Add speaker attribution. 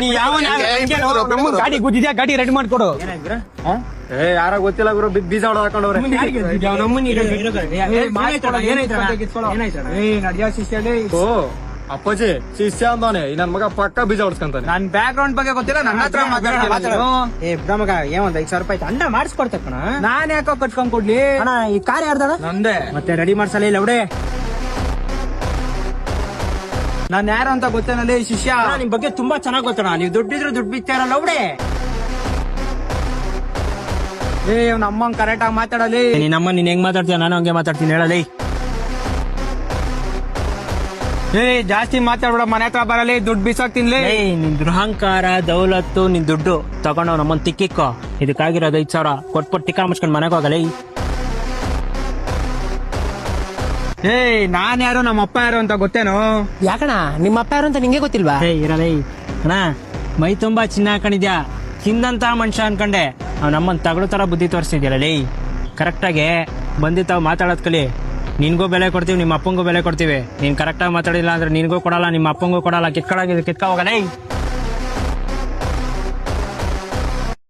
Speaker 1: ನೀ ಯಾವ ಗಾಡಿ ಗುದ್ದಿದ್ಯಾ ಗಾಡಿ ರೆಡಿ ಮಾಡ್ಕೊಡು.
Speaker 2: ಯಾರ ಗೊತ್ತಿಲ್ಲ ಗುರು ಬೀಜ ಹೊಡ ಹಾಕೊಂಡವ್ರೆ. ಓ ಅಪ್ಪಾಜಿ ಶಿಷ್ಯ ಅಂದಾನೆ ನನ್ ಮಗ ಪಕ್ಕ ಬೀಜ ಹೊಡ್ಸ್ಕೊಂತಾನೆ.
Speaker 1: ನನ್ ಬ್ಯಾಕ್ ಗ್ರೌಂಡ್ ಬಗ್ಗೆ ಗೊತ್ತಿಲ್ಲ, ನನ್ನ ಹತ್ರ ಮಾತಾಡೋ.
Speaker 3: ಮಗ ಏನ್ 5,000 ರೂಪಾಯಿ ಅಂಡ ಮಾಡಿಸ್ಕೊಡ್ತಕ್ಕಣ.
Speaker 1: ನಾನ್ ಯಾಕೋ ಕಟ್ಕೊಂಡ್ ಕೊಡ್ಲಿ
Speaker 3: ಅಣ್ಣ ಈ ಕಾರ್ ಯಾರ್ದಣ?
Speaker 1: ನಂದೇ.
Speaker 3: ಮತ್ತೆ ರೆಡಿ ಮಾಡ್ಸಲ್ಲ ಇಲ್ಲ ಅವಡೆ.
Speaker 1: ನಾನ್ ಯಾರು ಅಂತ ಗೊತ್ತೇನಲ್ಲಿ ಶಿಷ್ಯ.
Speaker 3: ನಿಮ್ ಬಗ್ಗೆ ತುಂಬಾ ಚೆನ್ನಾಗ್ ಗೊತ್ತಣ. ನೀವು ದುಡ್ಡಿದ್ರು ದುಡ್ಡು ಬಿತ್ತಾರಲ್ಲ ಅವಡೆ.
Speaker 1: ನಮ್ಮಂಗ್ ಕರೆಕ್ಟ್ ಆಗಿ ಮಾತಾಡಲಿ.
Speaker 3: ನಿನ್ನಮ್ಮ ನೀನ್ ಹೆಂಗ್ ಮಾತಾಡ್ತೀಯ ನಾನು ಹಂಗೆ ಮಾತಾಡ್ತೀನಿ ಹೇಳಲಿ.
Speaker 1: ಜಾಸ್ತಿ ಮಾತಾಡ್ಬೇಡ, ಮನೆ ಹತ್ರ ಬರಲಿ, ದುಡ್ಡು ಬಿಸಾಕ್ತಿನ್ಲಿ.
Speaker 3: ನಿನ್ ದುರಹಂಕಾರ ದೌಲತ್ತು ನಿನ್ ದುಡ್ಡು ತಗೊಂಡವ್ ನಮ್ಮನ್ ತಿಕ್ಕಿಕ್ಕೋ. ಇದಕ್ಕಾಗಿರೋದು 5,000 ಕೊಟ್ಬಿಟ್ಟು ಟಿಕಾ ಮುಚ್ಕೊಂಡ್ ಮನೆಗೆ ಹೋಗಲ್ಲ.
Speaker 1: ನಾನ್ ಯಾರು ನಮ್ಮ ಅಪ್ಪ ಯಾರು ಅಂತ ಗೊತ್ತೇನೋ?
Speaker 3: ಯಾಕಣ ನಿಮ್ಮ ಅಪ್ಪ ಯಾರು ಅಂತ ನಿಂಗೆ ಗೊತ್ತಿಲ್ವಾ? ಇರಲೇ ಅಣ್ಣ, ಮೈ ತುಂಬಾ ಚಿನ್ನ ಹಾಕೊಂಡಿದ್ಯಾ, ತಿಂದಂತ ಮನುಷ್ಯ ಅನ್ಕೊಂಡೆ. ಅವ್ ನಮ್ಮನ್ ತಗಡು ತರ ಬುದ್ಧಿ ತೋರಿಸ್ತಿದ್ಯಲ್ಲ ಲೇ. ಕರೆಕ್ಟಾಗಿ ಬಂದಿತ್ತಾವ್ ಮಾತಾಡೋದ್ ಕಲಿ. ನಿನ್ಗೂ ಬೆಲೆ ಕೊಡ್ತೀವಿ, ನಿಮ್ಮ ಅಪ್ಪಂಗೂ ಬೆಲೆ ಕೊಡ್ತೀವಿ. ನೀನ್ ಕರೆಕ್ಟಾಗಿ ಮಾತಾಡಿಲ್ಲ ಅಂದ್ರೆ ನಿನ್ಗೂ ಕೊಡಲ್ಲ, ನಿಮ್ಮ ಅಪ್ಪಂಗೂ ಕೊಡಲ್ಲ. ಕಿತ್ಕೊಳಾಗಿದೆ ಕಿತ್ಕ ಹೋಗಲೇ.